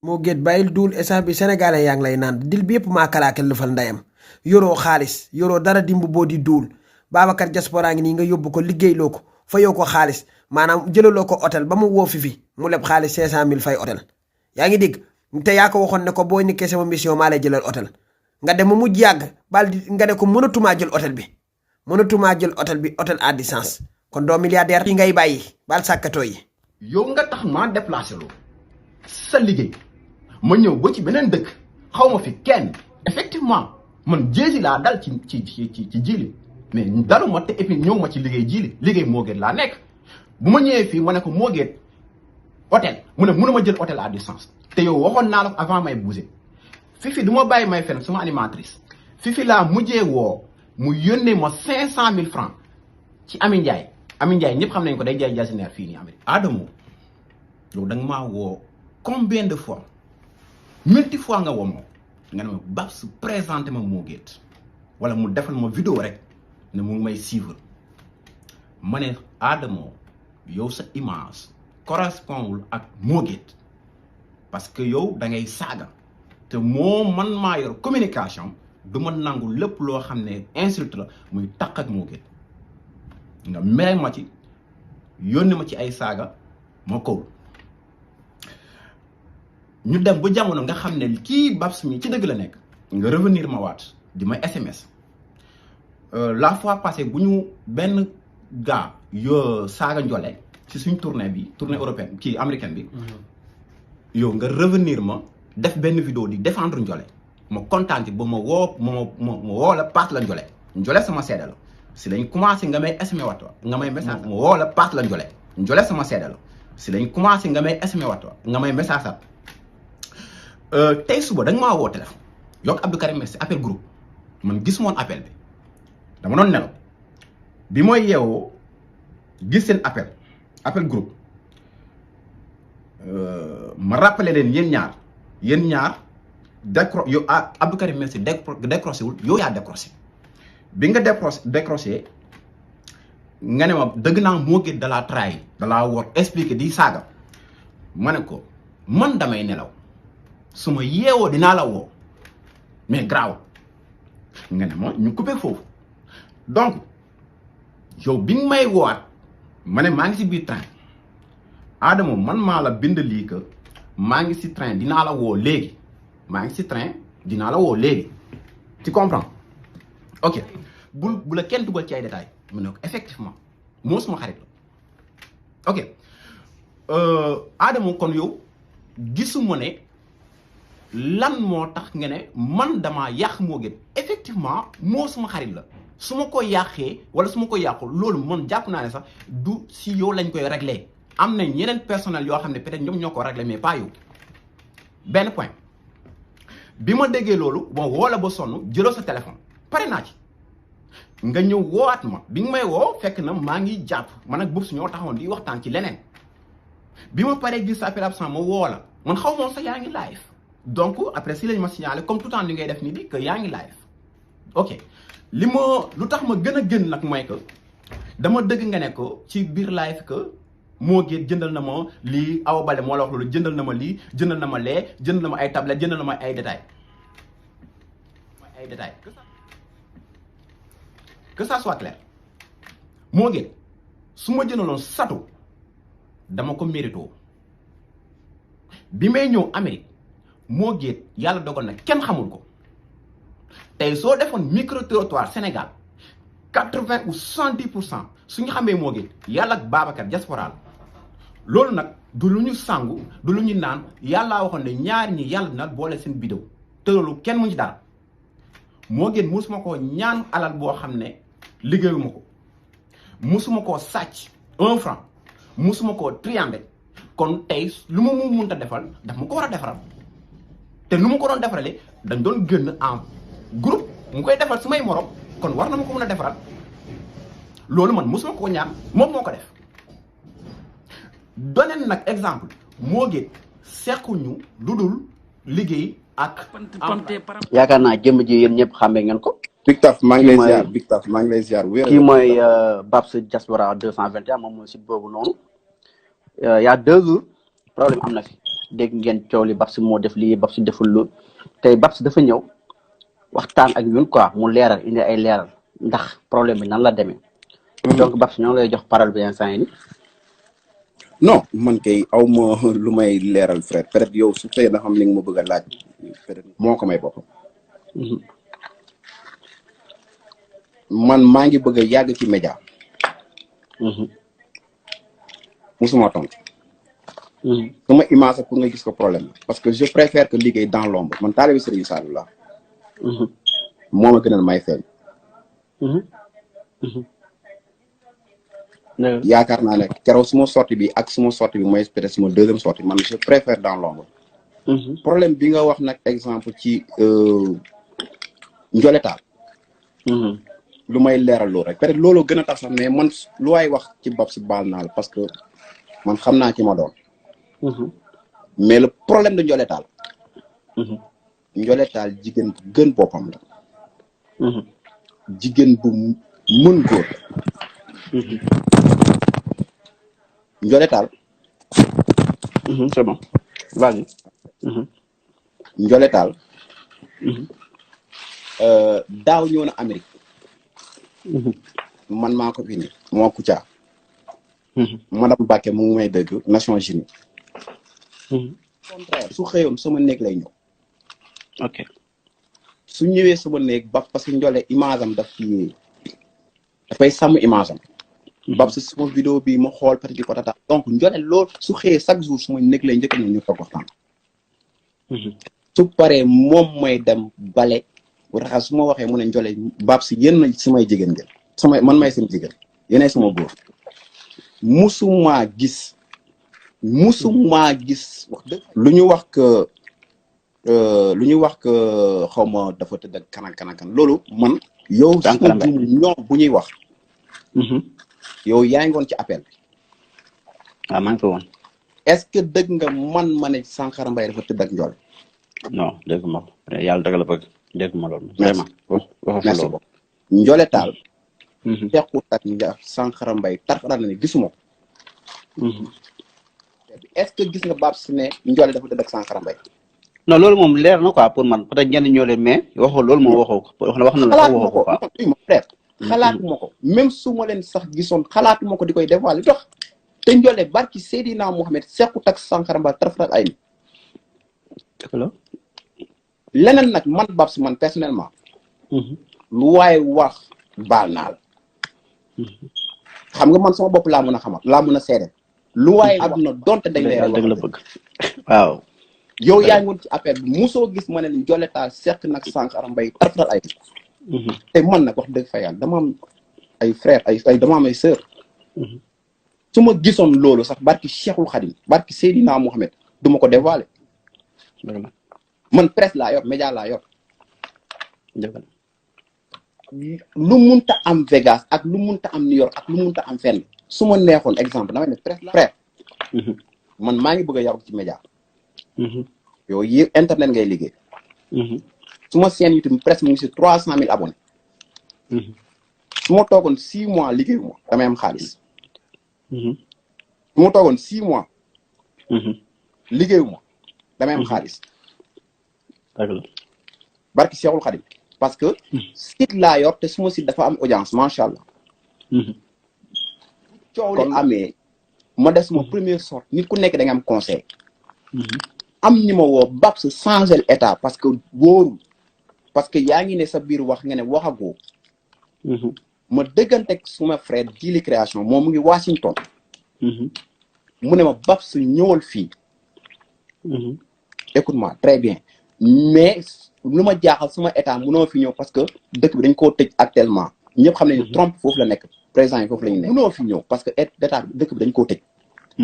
moo géet bàyyil duul essence bi sénégalais yaa ngi lay naan dil bi yëpp maa kalaakel lu fal ndeyam yoroo xaalis yoroo dara dimb boo di duul Babacar Diaspora ngi nii nga yóbbu ko liggéeyloo ko fayoo ko xaalis maanaam jëlaloo ko hôtel ba mu woo fi mu leb xaalis 500 000 fay hôtel yaa ngi dégg te yaa ko waxoon ne ko boo nekkee sama mission maa lay jëlal hôtel nga dem mu mujj yàgg bal di nga ne ko mënatumaa jël hôtel bi hôtel à distance kon doo milliardaire yi ngay bàyyi bal sàkkatoo yi. yow nga tax maa déplacé loo sa liggéey ma ñëw ba ci beneen dëkk xaw ma fi kenn effectivement man jéesi laa dal ci jili mais daluma te et puis ñëw ma ci liggéey jili liggéey moo gën laa nekk bu ma ñëwee fii ma ne ko moo gën hôtel mu ne mënuma jël hôtel à distance te yow waxoon naa la ko avant may bouger Fifi du ma bàyyi may fen sama animatrice Fifi laa mujjee woo mu yónnee ma 500 000 francs ci Ami Ndiaye ñëpp xam nañ ko day jaay jasineer fii nii Amérique. Adamo yow da nga maa woo combien de fois multi fois nga woo ma nga ne ma Babs présenté ma Mo Gates wala mu defal ma vidéo rek ne mu ngi may suivre ma ne Adamo yow sa image correspondul ak Mo Gates parce que yow da ngay saaga te man maa yor communication du ma nangu lépp loo xam ne insulte la muy taq ak Mo Gates nga mere ma ci yónni ma ci ay saaga ma kow ñu dem ba jamono nga xam ne kii Babs mi ci dëgg la nekk nga revenir ma waat di ma SMS la fois passée bu ñu benn gars yoo saaga njole ci suñ tournée européenne kii américaine bi yow nga revenir ma def benn vidéo di défendre njole ma kontaan ci ba ma woo la paas la njole sama seede la si lañ commencé nga may SMS wat nga may message ma woo la paas la njole sama seede la si lañ commencé nga may SMS wat nga may message at tey suba da nga maa woo téléphone yokk Abdou Karim si appel groupe man gis moon appel bi dama doon nelaw bi mooy yeewoo gis seen appel groupe ma rappelé leen yéen ñaar yow Abdou Karim Messi décroché wul yow yaa décroché bi nga décroché nga ne ma dëgg naa Mo Gates da laa trahi da laa war expliqué di saaga ma ne ko man damay nelaw su ma yeewoo dinaa la woo mais graaw nga ne ma ñu coupé foofu donc yow bi nga may woowaat ma ne maa ngi si biir train Adamo man maa la bind lii que maa ngi si train dinaa la woo léegi tu comprends ok bu la kenn dugal ci ay détails mu ne ko effectivement moo suma xarit la ok Adamo kon yow gisuma ne lan moo tax nga ne man damaa yàq Mo Gates effectivement moo suma xarit la su ma ko yàqee wala su ma ko yàqul loolu man jàpp naa ne sax du si yow lañ koy réglé am na ñeneen personnel yoo xam ne peut-être ñoom ñoo ko réglé mais pas yow benn point bi ma déggee loolu bon woo la ba sonn jëloo sa téléphone pare naa ci nga ñëw woowaat ma bi nga may woo fekk na maa ngi jàpp man ak Babs ñoo taxawoon di waxtaan ci leneen bi ma paree gis sa appel absent ma woo la man xaw moon sax yaa ngi live donc après si lañ ma signalé comme tout temps li ngay def nii di que yaa ngi live ok lu tax ma gën nag mooy que dama dëgg nga ne ko ci biir live que Mo Gates jëndal na ma lii Awa Baldé moo la wax loolu jëndal na ma lii jëndal na ma lee jëndal na ma ay tablette jëndal na ma ay détails que ça soit clair Mo Gates su ma jëndaloon sato dama ko mérito bi may ñëw Amérique Mo Gates yàlla dogal na kenn xamul ko tey soo defoon micro trottoir Sénégal 80 ou 70% su ñu xamee Mo Gates yàlla ak Babacar Diaspora loolu nag du lu ñu sangu du lu ñu naan yàllaa waxoon ne ñaar ñi yàlla na boole seen vidéo te loolu kenn mu ci dara Mo Gates musuma koo ñaan alal boo xam ne liggéeyuma ko musuma koo sàcc 1 franc musuma koo triandé kon tey lu ma mu mënta defal daf ma ko war a defaral te lu ma ko doon defarale dañ doon génn en groupe mu koy defal su may morom kon war na ma ko mën a defaral loolu man musuma koo ñaan moom moo ko def doneen nag exemple Mo Gates sequñu lu dul liggéey ak yaakaar naa jëmm ji yéen ñëpp xàmmee ngeen ko. Big Taf maa ngi lay ziar Big Taf maa ngi lay ziar wér. kii mooy Babs Diaspora 221 moom mooy site boobu noonu. y a 2 jours problème am na fi dégg ngeen coow li Babs moo def lii Babs deful lu tey Babs dafa ñëw waxtaan ak ñun quoi mu leeral indi ay leeral ndax problème bi nan la demee. donc Babs ñoo ngi lay jox parole bi instant yi. non man kay aw ma lu may leeral frère peut-être yow su fekkee dafa am li nga ma bëgg a laaj peut-être moo ko may boppam. man maa ngi bëgg a yàgg ci média. musuma tontu. sama image pour nga gis ko problème parce que je préfère que liggéey dans l'ombre man taalibe Serigne Saliou la. moo ma gënal may feeñ. yaakaar naa ne keroog suma sortie bi ak suma sortie bi mooy peut-être suma deuxième sortie man je préfère dans l'ombre. problème bi nga wax nag exemple ci njoletaal. lu may leeral loolu rek peut-être loolu gën a tax sax mais man lu waay wax ci Babs baal naa la parce que man xam naa ci ma doon. mais le problème de njoletaal. njoletaal jigéen bu gën boppam la. jigéen bu mën góor. njoletaal. c'est bon vas-y. njoletaal. daaw ñëw na Amérique. man maa ko fi ni moo Kouthia. madame Bakke mu ngi may dëgg Nations Unies. contraire su xëyoon sama néeg lay ñëw. ok su ñëwee sama néeg ba parce que njole image am dafay sàmm image am. Babs sama vidéo bi ma xool peut-être patata donc njole loolu su xëyee chaque jour suma néeg lay njëkk ñu toog waxtaan. su paree moom mooy dem bale raxas su ma waxee mu ne njole Babs yéen na samay jigéen ngeen samay man may seen jigéen yéenay sama góor. musuma gis wax dëgg lu ñu wax que xaw ma dafa tëdd ak kan loolu man yow suma juum ñoom bu ñuy wax yow yaa ngi woon ci appel bi waaw maa ngi fi woon est-ce que dëgg nga man ma ne Sankara Mbaye dafa tëdd ak Ndiol non dégg ma ko yàlla dëgg la bëgg dégg ma loolu vraiment merci beaucoup Ndiolé Tall tequt ak Sankara Mbaye tarxaral na ne gisuma ko est-ce que gis nga Babs ne Ndiolé dafa tëdd ak Sankara Mbaye non loolu moom leer na quoi pour man peut-être ñenn ñoo leen mais waxoo loolu moom waxoo ko wax na la waxoo ko quoi xalaatuma ko même su ma leen sax gisoon xalaatuma ko di koy def li tax te Ndiolé barki Seydina Mohamed sequt ak Sankara Mbaye tarafat ay leneen nag man Babs man personnellement lu waaye wax baal naa la xam nga man sama bopp laa mën a xamal laa mën a seede lu waaye àdduna donte dañ lay dëgg la bëgg waaw yow yaa ngi woon ci affaire bi musoo gis ma ne Ndiolé Tall seq nag Sankara Mbaye tarafat ay te man nag wax dëgg fa yàlla dama am ay frère ay dama am ay sœur su ma gisoon loolu sax barki Cheikhul Khadim barki Seydina Mohamed du ma ko dévoiler man presse laa yor média laa yor lu munta am Vegas ak lu munta am New York ak lu munta am fenn su ma neexoon exemple damay ne presse la frère man maa ngi bëgg a yaru ci média yow yi internet ngay liggéey su ma seen YouTube presse mu ngi si 300,000 abonnés su ma toogoon 6 mois liggéeyu ma damay am xaalis su ma toogoon 6 mois liggéeyu ma damay am xaalis barki Cheikhul Khadim parce que site laa yor te suma site dafa am audience macha allah coow li amee ma def suma première sorte nit ku nekk da nga am conseil am ñi ma woo Babs changer état parce que wóorul parce que yaa ngi ne sa biir wax nga ne waxagoo ma dëgganteeg suma frère Djily Création moom mu ngi Washington mu ne ma Babs ñëwal fii écoute-moi très bien mais lu ma jaaxal suma état mënoo fi ñëw parce que dëkk bi dañ koo tëj actuellement ñëpp xam nañu Trump foofu la nekk président yi foofu la ñu nekk mënoo fi ñëw parce que état dëkk bi dañ koo tëj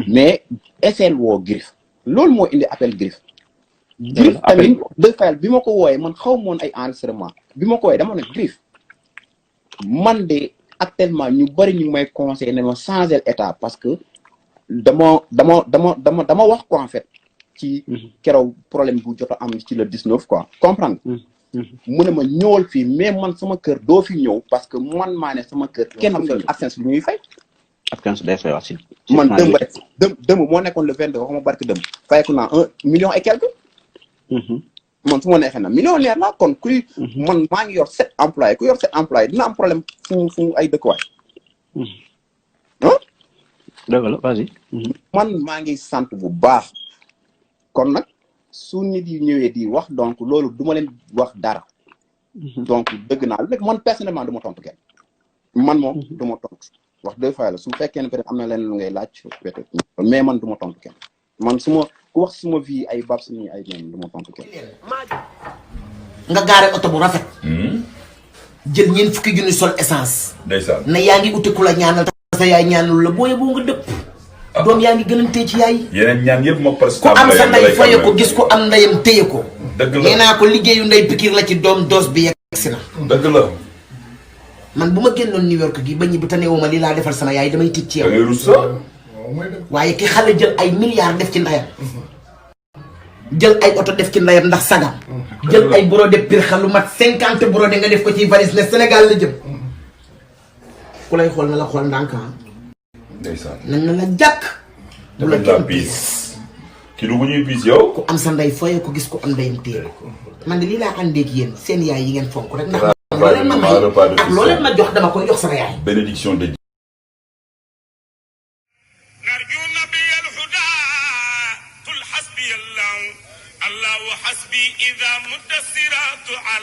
mais essayel woo Griff loolu moo indi appel Griff Griff tamit de fayal bi ma ko wooyee man xaw moon ay enregistrement bi ma ko wooyee dama ne Griff man de actuellement ñu bari ñu may conseillé ne ma changer état parce que dama wax quoi en fait ci keroog problème bu jot a am ci le 19 quoi comprendre mu ne ma ñëwal fii mais man sama kër doo fi ñëw parce que man maa ne sama kër kenn am fi absence lu ñuy fay askan su day fay wax si man dëmb rek dëmb moo nekkoon le 22 waxuma barke dëmb fayeku naa 1 million et quelque man su ma neexee na millionnaire la kon kuy man maa ngi yor 7 employés ku yor 7 employés dina am problème fu ay dëkkuwaay dëgg la vas-y man maa ngi sant bu baax kon nag su nit yi ñëwee di wax donc loolu du ma leen wax dara donc dëgg naa léegi man personnellement du ma tontu kenn man moom du ma tontu wax dëgg fa la su fekkee ne peut-être am na leen lu ngay laaj peut-être mais man du ma tontu kenn man su ma ku wax suma vie ay Babs ni ay ñoom du ma tontu kenn. nga gaare oto bu rafet. jël ñeent fukki junni sol essence. ndeysaan na yaa ngi uti ku la ñaanal sa yaay ñaanul la booyee boo nga dëpp. doom yaa ngi gënantee ci yaay. yeneen ñaan yëpp moo parce ku am sa ndey faye ko gis ko am ndeyam téye ko. dëgg la nee naa ko liggéeyu ndey pikir la ci doom doos bi yegsi na. dëgg la. man bu ma génnoon New York gi ba ñibbi te neewuma lii laa defal sama yaay damay tiit ci da yow. ngay rus sax. waaye ki xale jël ay milliards def ci ndayam. jël ay oto def ci ndayam ndax sagam. jël ay brodé pir xalu mat 50 brodé nga def ko ci valise ne Sénégal la jëm. ku lay xool na la xool ndànk ndeysaan. nañ na la jàkk. bu la kenn piis ki du bu ñuy piis yow. ku am sa ndey fooyee ko gis ko am ndeyam téere man de lii laa àndeek yéen seen yaay yi ngeen fonk rek. ndax loo leen ma may ak loo leen ma jox dama koy jox sama yaay. bénédiction de نرجو نبي الهدى قل حسبي الله الله حسبي إذا مد الصراط على